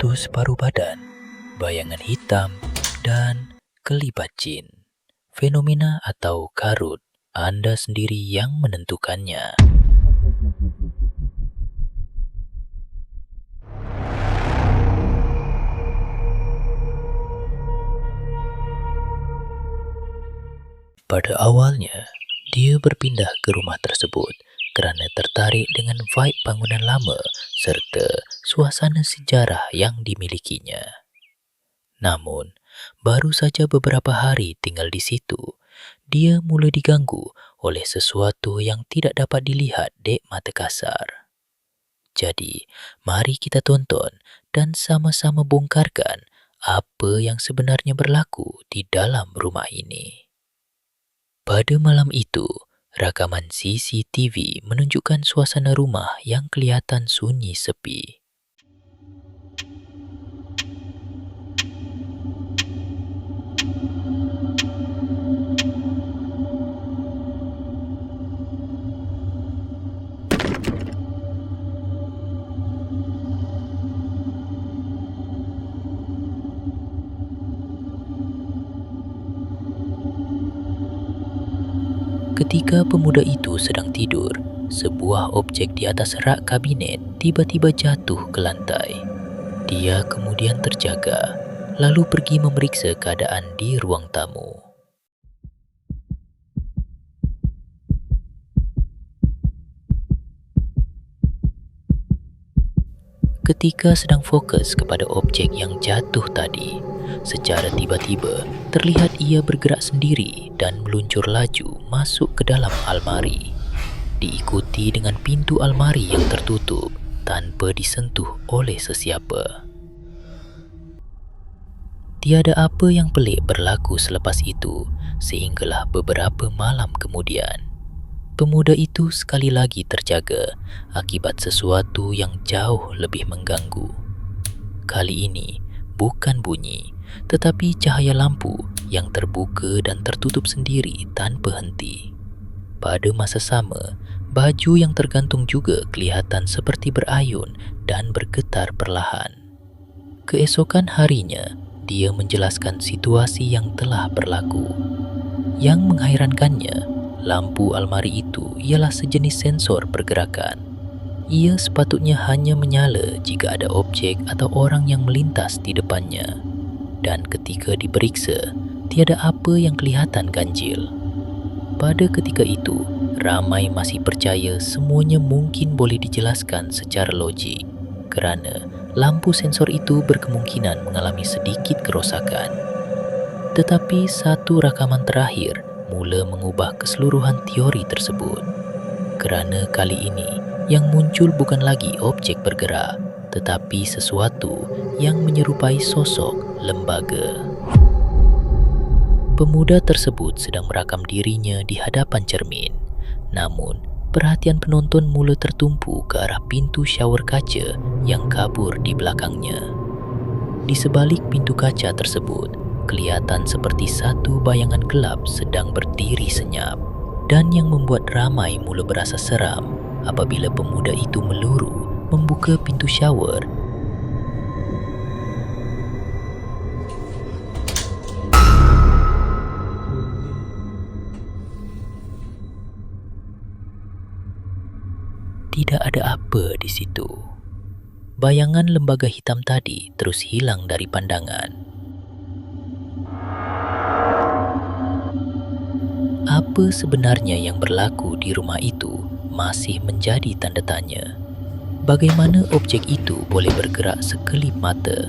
hantu separuh badan, bayangan hitam, dan kelibat jin. Fenomena atau karut, Anda sendiri yang menentukannya. Pada awalnya, dia berpindah ke rumah tersebut kerana tertarik dengan vibe bangunan lama serta suasana sejarah yang dimilikinya. Namun, baru saja beberapa hari tinggal di situ, dia mula diganggu oleh sesuatu yang tidak dapat dilihat dek mata kasar. Jadi, mari kita tonton dan sama-sama bongkarkan apa yang sebenarnya berlaku di dalam rumah ini. Pada malam itu, rakaman CCTV menunjukkan suasana rumah yang kelihatan sunyi sepi. Ketika pemuda itu sedang tidur, sebuah objek di atas rak kabinet tiba-tiba jatuh ke lantai. Dia kemudian terjaga, lalu pergi memeriksa keadaan di ruang tamu. Ketika sedang fokus kepada objek yang jatuh tadi, secara tiba-tiba terlihat ia bergerak sendiri dan meluncur laju masuk ke dalam almari. Diikuti dengan pintu almari yang tertutup tanpa disentuh oleh sesiapa. Tiada apa yang pelik berlaku selepas itu, sehinggalah beberapa malam kemudian. Pemuda itu sekali lagi terjaga akibat sesuatu yang jauh lebih mengganggu. Kali ini bukan bunyi, tetapi cahaya lampu yang terbuka dan tertutup sendiri tanpa henti. Pada masa sama, baju yang tergantung juga kelihatan seperti berayun dan bergetar perlahan. Keesokan harinya, dia menjelaskan situasi yang telah berlaku. Yang menghairankannya, lampu almari itu ialah sejenis sensor pergerakan. Ia sepatutnya hanya menyala jika ada objek atau orang yang melintas di depannya. Dan ketika diperiksa, tiada apa yang kelihatan ganjil. Pada ketika itu, ramai masih percaya semuanya mungkin boleh dijelaskan secara logik kerana lampu sensor itu berkemungkinan mengalami sedikit kerosakan. Tetapi satu rakaman terakhir mula mengubah keseluruhan teori tersebut. Kerana kali ini, yang muncul bukan lagi objek bergerak, tetapi sesuatu yang menyerupai sosok lembaga. Pemuda tersebut sedang merakam dirinya di hadapan cermin. Namun, perhatian penonton mula tertumpu ke arah pintu shower kaca yang kabur di belakangnya. Di sebalik pintu kaca tersebut, kelihatan seperti satu bayangan gelap sedang berdiri senyap, dan yang membuat ramai mula berasa seram apabila pemuda itu meluru membuka pintu shower. Tidak ada apa di situ. Bayangan lembaga hitam tadi terus hilang dari pandangan. Apa sebenarnya yang berlaku di rumah itu masih menjadi tanda tanya. Bagaimana objek itu boleh bergerak sekelip mata?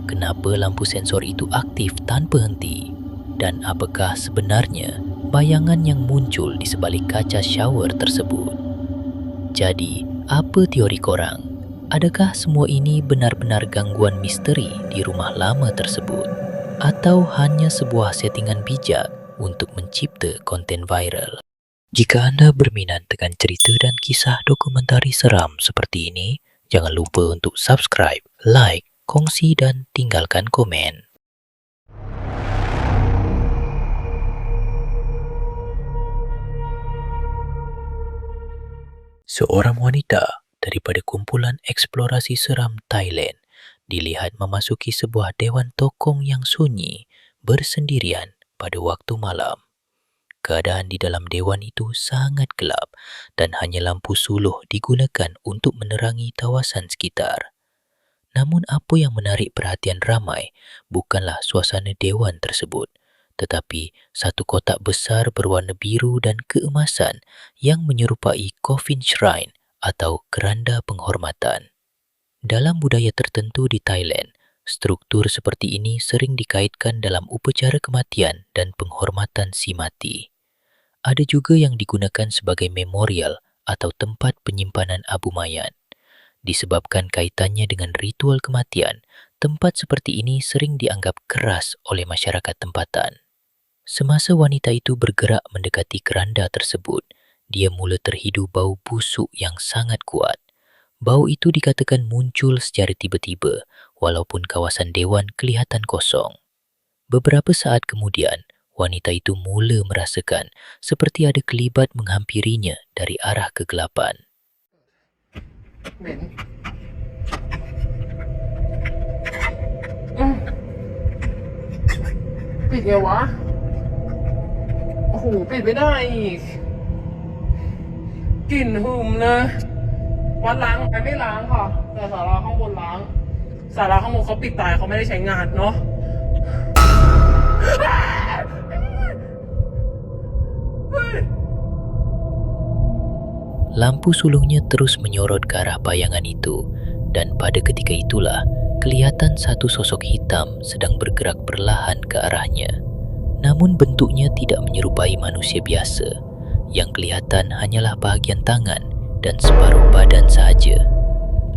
Kenapa lampu sensor itu aktif tanpa henti? Dan apakah sebenarnya bayangan yang muncul di sebalik kaca shower tersebut? Jadi, apa teori korang? Adakah semua ini benar-benar gangguan misteri di rumah lama tersebut? Atau hanya sebuah settingan bijak untuk mencipta konten viral? Jika anda berminat dengan cerita dan kisah dokumentari seram seperti ini, jangan lupa untuk subscribe, like, kongsi dan tinggalkan komen. Seorang wanita daripada kumpulan eksplorasi seram Thailand dilihat memasuki sebuah dewan tokong yang sunyi bersendirian pada waktu malam. Keadaan di dalam dewan itu sangat gelap dan hanya lampu suluh digunakan untuk menerangi kawasan sekitar. Namun apa yang menarik perhatian ramai bukanlah suasana dewan tersebut, tetapi satu kotak besar berwarna biru dan keemasan yang menyerupai coffin shrine atau keranda penghormatan. Dalam budaya tertentu di Thailand, struktur seperti ini sering dikaitkan dalam upacara kematian dan penghormatan si mati. Ada juga yang digunakan sebagai memorial atau tempat penyimpanan abu mayat. Disebabkan kaitannya dengan ritual kematian, tempat seperti ini sering dianggap keras oleh masyarakat tempatan. Semasa wanita itu bergerak mendekati keranda tersebut, dia mula terhidu bau busuk yang sangat kuat. Bau itu dikatakan muncul secara tiba-tiba, walaupun kawasan dewan kelihatan kosong. Beberapa saat kemudian, wanita itu mula merasakan seperti ada kelibat menghampirinya dari arah kegelapan. เหม็นปิดไงวะ โอ้โห ปิดไม่ได้อีก กลิ่นหึมเลยวัดล้างไหมไม่ล้างค่ะ แต่ศาลาข้างบนล้างศาลาข้างบนเขาปิดตายเขาไม่ได้ใช้งานเนาะ Lampu suluhnya terus menyorot ke arah bayangan itu dan pada ketika itulah kelihatan satu sosok hitam sedang bergerak perlahan ke arahnya. Namun bentuknya tidak menyerupai manusia biasa. Yang kelihatan hanyalah bahagian tangan dan separuh badan sahaja.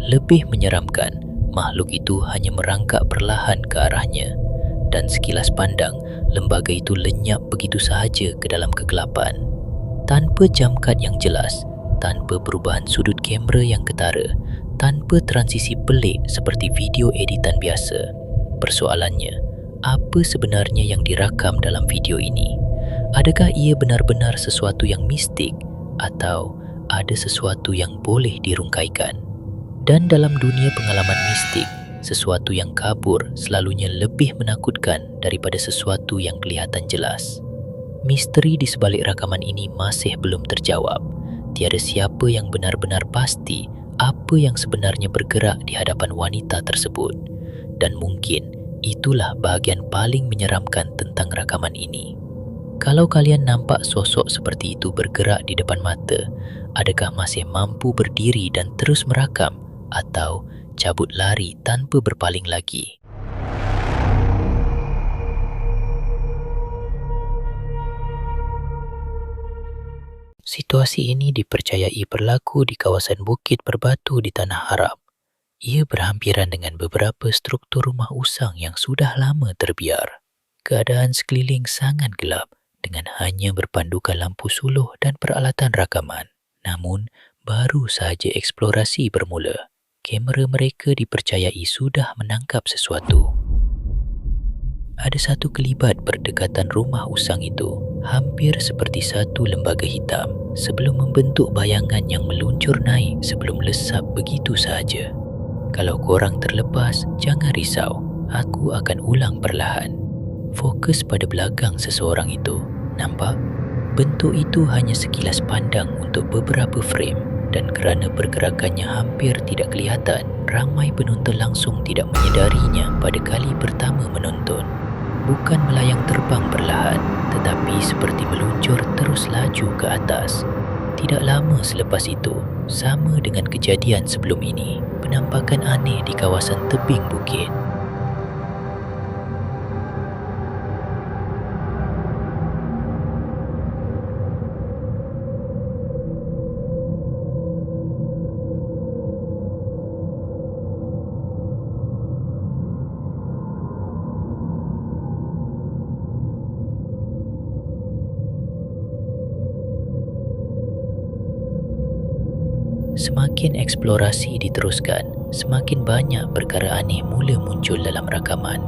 Lebih menyeramkan, makhluk itu hanya merangkak perlahan ke arahnya dan sekilas pandang lembaga itu lenyap begitu sahaja ke dalam kegelapan. Tanpa jam kad yang jelas, tanpa perubahan sudut kamera yang ketara, tanpa transisi pelik seperti video editan biasa. Persoalannya, apa sebenarnya yang dirakam dalam video ini? Adakah ia benar-benar sesuatu yang mistik atau ada sesuatu yang boleh dirungkaikan? Dan dalam dunia pengalaman mistik, sesuatu yang kabur selalunya lebih menakutkan daripada sesuatu yang kelihatan jelas. Misteri di sebalik rakaman ini masih belum terjawab. Tiada siapa yang benar-benar pasti apa yang sebenarnya bergerak di hadapan wanita tersebut. Dan mungkin itulah bahagian paling menyeramkan tentang rakaman ini. Kalau kalian nampak sosok seperti itu bergerak di depan mata, adakah masih mampu berdiri dan terus merakam atau cabut lari tanpa berpaling lagi? Situasi ini dipercayai berlaku di kawasan Bukit Berbatu di Tanah Arab. Ia berhampiran dengan beberapa struktur rumah usang yang sudah lama terbiar. Keadaan sekeliling sangat gelap dengan hanya berpandukan lampu suluh dan peralatan rakaman. Namun, baru sahaja eksplorasi bermula, kamera mereka dipercayai sudah menangkap sesuatu. Ada satu kelibat berdekatan rumah usang itu, hampir seperti satu lembaga hitam, sebelum membentuk bayangan yang meluncur naik sebelum lesap begitu sahaja. Kalau korang terlepas, jangan risau, aku akan ulang perlahan. Fokus pada belakang seseorang itu. Nampak? Bentuk itu hanya sekilas pandang untuk beberapa frame dan kerana pergerakannya hampir tidak kelihatan, ramai penonton langsung tidak menyedarinya pada kali pertama menonton. Bukan melayang terbang perlahan, tetapi seperti meluncur terus laju ke atas. Tidak lama selepas itu, sama dengan kejadian sebelum ini, penampakan aneh di kawasan tebing bukit. Semakin eksplorasi diteruskan, semakin banyak perkara aneh mula muncul dalam rakaman.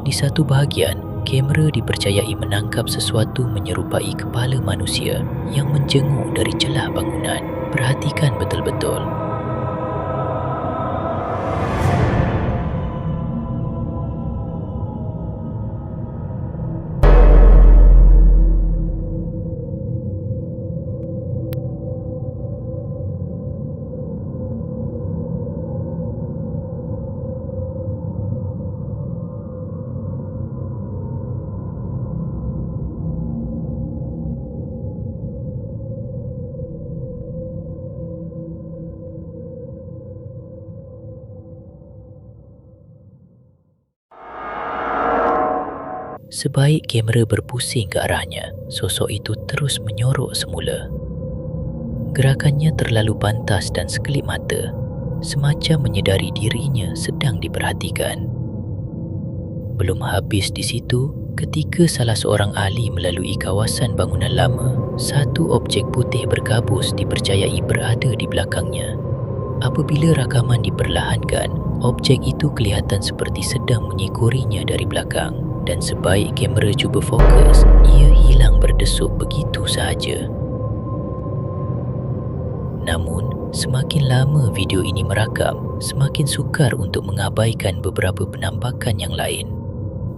Di satu bahagian, kamera dipercayai menangkap sesuatu menyerupai kepala manusia yang menjenguk dari celah bangunan. Perhatikan betul-betul. Sebaik kamera berpusing ke arahnya, sosok itu terus menyorok semula. Gerakannya terlalu pantas dan sekelip mata, semacam menyedari dirinya sedang diperhatikan. Belum habis di situ, ketika salah seorang ahli melalui kawasan bangunan lama, satu objek putih berkabus dipercayai berada di belakangnya. Apabila rakaman diperlahankan, objek itu kelihatan seperti sedang menyikurinya dari belakang, dan sebaik kamera cuba fokus, ia hilang berdesuk begitu sahaja. Namun, semakin lama video ini merakam, semakin sukar untuk mengabaikan beberapa penampakan yang lain.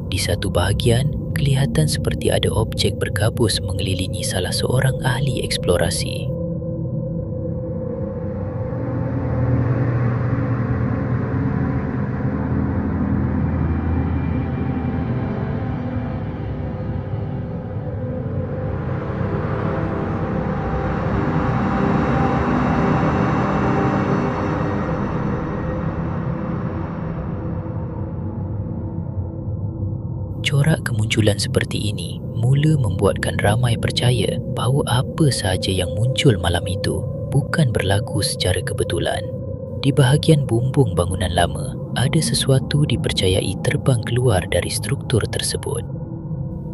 Di satu bahagian, kelihatan seperti ada objek berkabus mengelilingi salah seorang ahli eksplorasi. Corak kemunculan seperti ini mula membuatkan ramai percaya bahawa apa sahaja yang muncul malam itu bukan berlaku secara kebetulan. Di bahagian bumbung bangunan lama, ada sesuatu dipercayai terbang keluar dari struktur tersebut.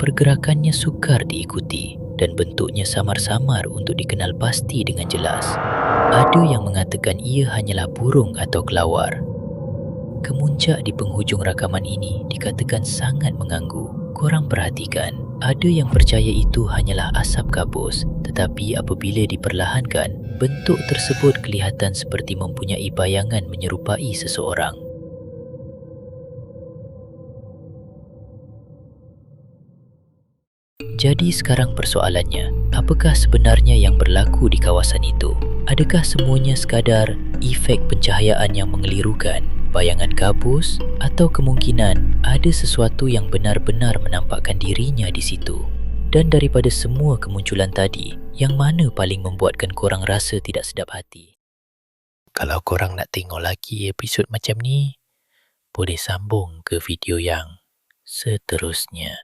Pergerakannya sukar diikuti dan bentuknya samar-samar untuk dikenal pasti dengan jelas. Ada yang mengatakan ia hanyalah burung atau kelawar. Kemuncak di penghujung rakaman ini dikatakan sangat mengganggu. Korang perhatikan, ada yang percaya itu hanyalah asap kabus, tetapi apabila diperlahankan, bentuk tersebut kelihatan seperti mempunyai bayangan menyerupai seseorang. Jadi sekarang persoalannya, apakah sebenarnya yang berlaku di kawasan itu? Adakah semuanya sekadar efek pencahayaan yang mengelirukan, bayangan kabus, atau kemungkinan ada sesuatu yang benar-benar menampakkan dirinya di situ? Dan daripada semua kemunculan tadi, yang mana paling membuatkan korang rasa tidak sedap hati? Kalau korang nak tengok lagi episod macam ni, boleh sambung ke video yang seterusnya.